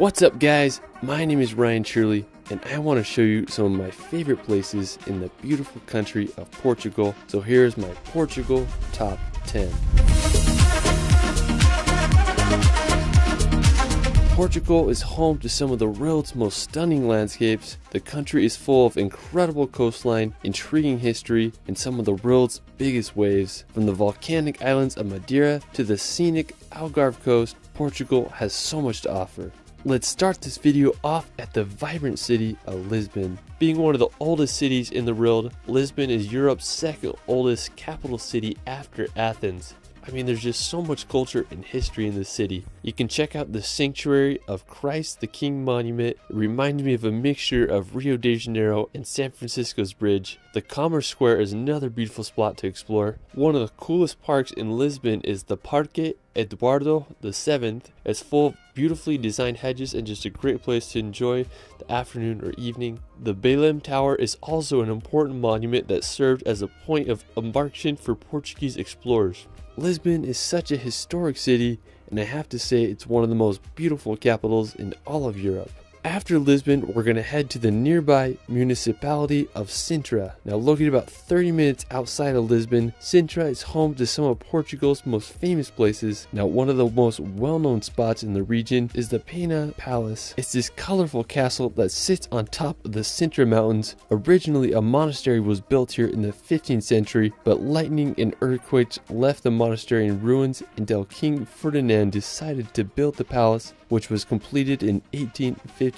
What's up guys, my name is Ryan Shirley and I want to show you some of my favorite places in the beautiful country of Portugal. So here's my Portugal top 10. Portugal is home to some of the world's most stunning landscapes. The country is full of incredible coastline, intriguing history, and some of the world's biggest waves. From the volcanic islands of Madeira to the scenic Algarve coast, Portugal has so much to offer. Let's start this video off at the vibrant city of Lisbon. Being one of the oldest cities in the world, Lisbon is Europe's second oldest capital city after Athens. I mean, there's just so much culture and history in this city. You can check out the Sanctuary of Christ the King monument. It reminds me of a mixture of Rio de Janeiro and San Francisco's bridge. The Commerce Square is another beautiful spot to explore. One of the coolest parks in Lisbon is the Parque Eduardo VII. It's full of beautifully designed hedges and just a great place to enjoy the afternoon or evening. The Belém Tower is also an important monument that served as a point of embarkation for Portuguese explorers. Lisbon is such a historic city, and I have to say it's one of the most beautiful capitals in all of Europe. After Lisbon, we're going to head to the nearby municipality of Sintra. Now located about 30 minutes outside of Lisbon, Sintra is home to some of Portugal's most famous places. Now one of the most well-known spots in the region is the Pena Palace. It's this colorful castle that sits on top of the Sintra Mountains. Originally a monastery was built here in the 15th century, but lightning and earthquakes left the monastery in ruins until King Ferdinand decided to build the palace, which was completed in 1854.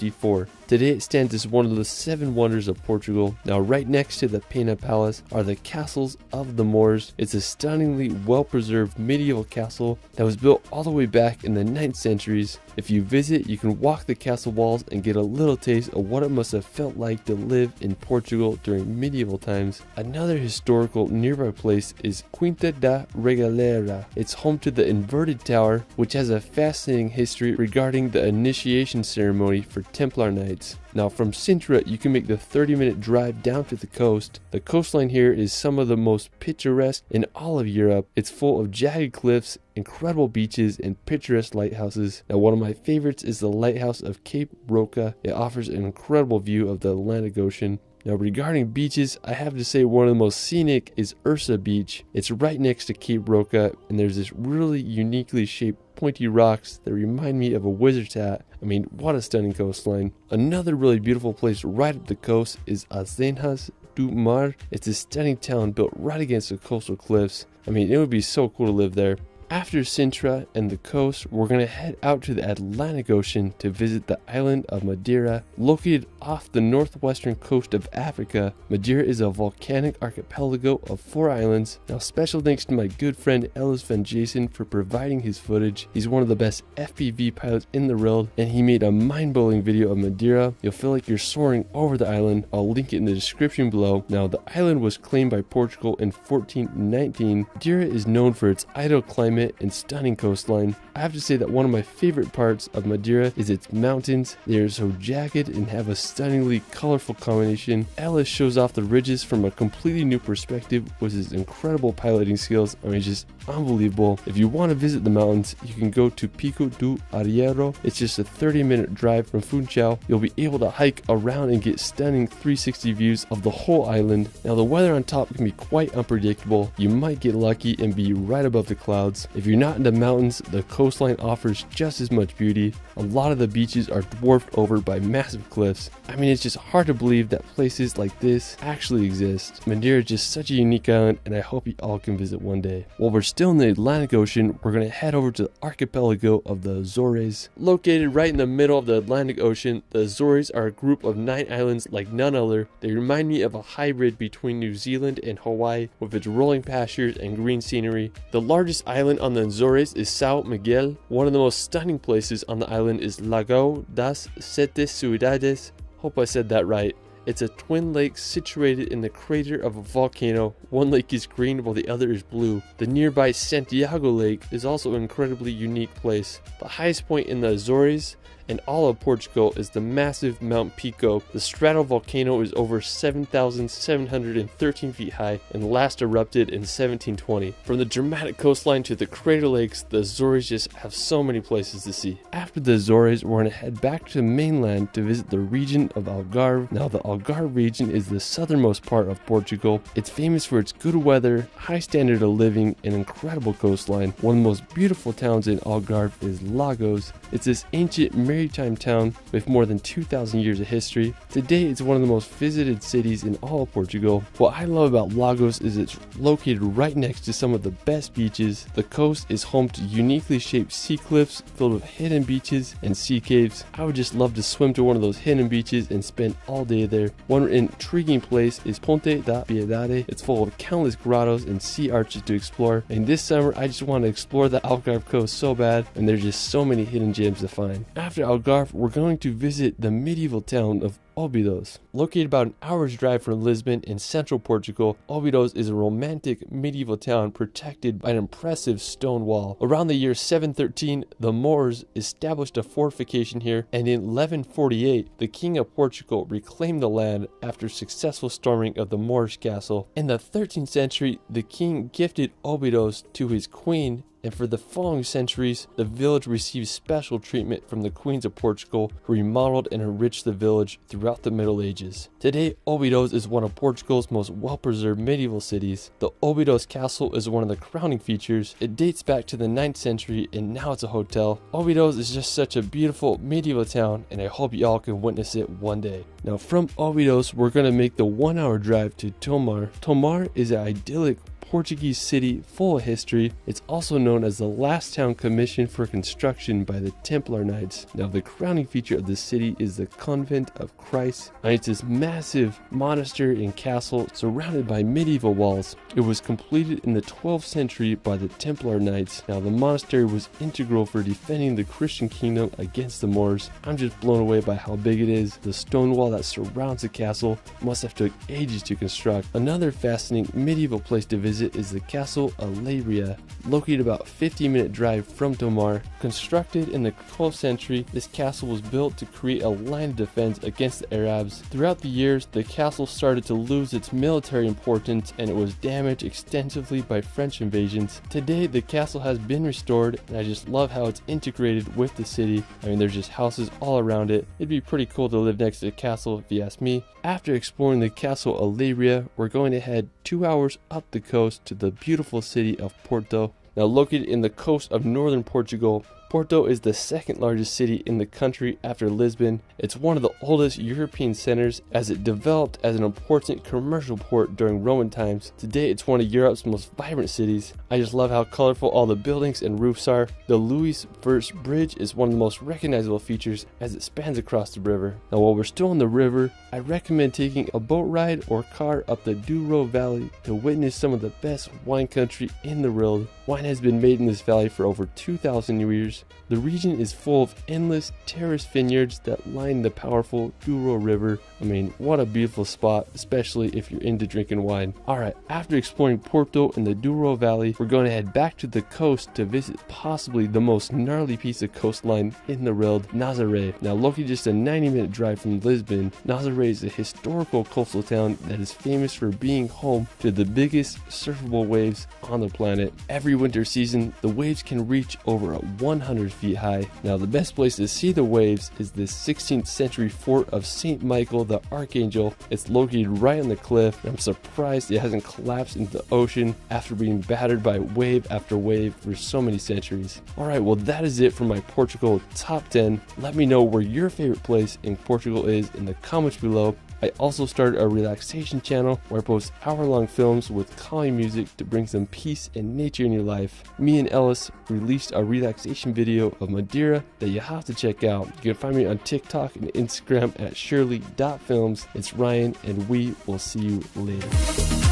Today it stands as one of the 7 wonders of Portugal. Now right next to the Pena Palace are the castles of the Moors. It's a stunningly well-preserved medieval castle that was built all the way back in the 9th centuries. If you visit, you can walk the castle walls and get a little taste of what it must have felt like to live in Portugal during medieval times. Another historical nearby place is Quinta da Regaleira. It's home to the inverted tower, which has a fascinating history regarding the initiation ceremony for Templar Knights. Now from Sintra, you can make the 30-minute drive down to the coast. The coastline here is some of the most picturesque in all of Europe. It's full of jagged cliffs, incredible beaches, and picturesque lighthouses. Now one of my favorites is the lighthouse of Cape Roca. It offers an incredible view of the Atlantic Ocean. Now regarding beaches, I have to say one of the most scenic is Ursa Beach. It's right next to Cape Roca, and there's this really uniquely shaped pointy rocks that remind me of a wizard's hat. I mean, what a stunning coastline. Another really beautiful place right up the coast is Azenas do Mar. It's a stunning town built right against the coastal cliffs. I mean, it would be so cool to live there. After Sintra and the coast, we're going to head out to the Atlantic Ocean to visit the island of Madeira. Located off the northwestern coast of Africa, Madeira is a volcanic archipelago of 4 islands. Now special thanks to my good friend Ellis Van Jason for providing his footage. He's one of the best FPV pilots in the world, and he made a mind-blowing video of Madeira. You'll feel like you're soaring over the island. I'll link it in the description below. Now the island was claimed by Portugal in 1419. Madeira is known for its idle climate and stunning coastline. I have to say that one of my favorite parts of Madeira is its mountains. They are so jagged and have a stunningly colorful combination. Ellis shows off the ridges from a completely new perspective with his incredible piloting skills. I mean, it's just unbelievable. If you want to visit the mountains, you can go to Pico do Arriero. It's just a 30-minute drive from Funchal. You'll be able to hike around and get stunning 360 views of the whole island. Now the weather on top can be quite unpredictable. You might get lucky and be right above the clouds. If you're not into mountains, the coastline offers just as much beauty. A lot of the beaches are dwarfed over by massive cliffs. I mean, it's just hard to believe that places like this actually exist. Madeira is just such a unique island, and I hope you all can visit one day. While we're still in the Atlantic Ocean, we're going to head over to the archipelago of the Azores. Located right in the middle of the Atlantic Ocean, the Azores are a group of 9 islands like none other. They remind me of a hybrid between New Zealand and Hawaii, with its rolling pastures and green scenery. The largest island on the Azores is São Miguel. One of the most stunning places on the island is Lago das Sete Cidades. Hope I said that right. It's a twin lake situated in the crater of a volcano. One lake is green while the other is blue. The nearby Santiago Lake is also an incredibly unique place. The highest point in the Azores and all of Portugal is the massive Mount Pico. The stratovolcano is over 7,713 feet high and last erupted in 1720. From the dramatic coastline to the crater lakes, the Azores just have so many places to see. After the Azores, we're going to head back to the mainland to visit the region of Algarve. Now, the Algarve region is the southernmost part of Portugal. It's famous for its good weather, high standard of living, and incredible coastline. One of the most beautiful towns in Algarve is Lagos. It's this ancient maritime town with more than 2,000 years of history. Today, it's one of the most visited cities in all of Portugal. What I love about Lagos is it's located right next to some of the best beaches. The coast is home to uniquely shaped sea cliffs filled with hidden beaches and sea caves. I would just love to swim to one of those hidden beaches and spend all day there. One intriguing place is Ponte da Piedade. It's full of countless grottos and sea arches to explore. And this summer, I just want to explore the Algarve coast so bad, and there's just so many hidden gems to find. After Algarve, we're going to visit the medieval town of Óbidos. Located about an hour's drive from Lisbon in central Portugal, Óbidos is a romantic medieval town protected by an impressive stone wall. Around the year 713, the Moors established a fortification here, and in 1148, the King of Portugal reclaimed the land after successful storming of the Moorish castle. In the 13th century, the king gifted Óbidos to his queen, and for the following centuries, the village received special treatment from the queens of Portugal, who remodeled and enriched the village throughout the Middle Ages. Today, Óbidos is one of Portugal's most well-preserved medieval cities. The Óbidos Castle is one of the crowning features. It dates back to the 9th century, and now it's a hotel. Óbidos is just such a beautiful medieval town, and I hope y'all can witness it one day. Now, from Óbidos, we're going to make the 1-hour drive to Tomar. Tomar is an idyllic Portuguese city full of history. It's also known as the last town commissioned for construction by the Templar Knights. Now, the crowning feature of the city is the Convent of Christ, and it's this massive monastery and castle surrounded by medieval walls. It was completed in the 12th century by the Templar Knights. Now, the monastery was integral for defending the Christian kingdom against the Moors. I'm just blown away by how big it is. The stone wall that surrounds the castle must have took ages to construct. Another fascinating medieval place to visit is the Castle Alegria, located about a 50-minute drive from Tomar. Constructed in the 12th century, this castle was built to create a line of defense against the Arabs. Throughout the years, the castle started to lose its military importance, and it was damaged extensively by French invasions. Today, the castle has been restored, and I just love how it's integrated with the city. I mean, there's just houses all around it. It'd be pretty cool to live next to the castle if you ask me. After exploring the Castle Alegria, we're going to head 2 hours up the coast to the beautiful city of Porto. Now, located in the coast of northern Portugal, Porto is the second largest city in the country after Lisbon. It's one of the oldest European centers, as it developed as an important commercial port during Roman times. Today, it's one of Europe's most vibrant cities. I just love how colorful all the buildings and roofs are. The Louis I Bridge is one of the most recognizable features, as it spans across the river. Now, while we're still on the river, I recommend taking a boat ride or car up the Douro Valley to witness some of the best wine country in the world. Wine has been made in this valley for over 2,000 years. The region is full of endless terraced vineyards that line the powerful Douro River. I mean, what a beautiful spot, especially if you're into drinking wine. Alright, after exploring Porto and the Douro Valley, we're going to head back to the coast to visit possibly the most gnarly piece of coastline in the world, Nazaré. Now, located just a 90-minute drive from Lisbon, Nazaré is a historical coastal town that is famous for being home to the biggest surfable waves on the planet. Every winter season, the waves can reach over 100 feet high. Now, the best place to see the waves is the 16th century fort of St. Michael the Archangel. It's located right on the cliff, and I'm surprised it hasn't collapsed into the ocean after being battered by wave after wave for so many centuries. Alright, well, that is it for my Portugal top 10. Let me know where your favorite place in Portugal is in the comments below. I also started a relaxation channel where I post hour-long films with calming music to bring some peace and nature in your life. Me and Ellis released a relaxation video of Madeira that you have to check out. You can find me on TikTok and Instagram at shirley.films. It's Ryan, and we will see you later.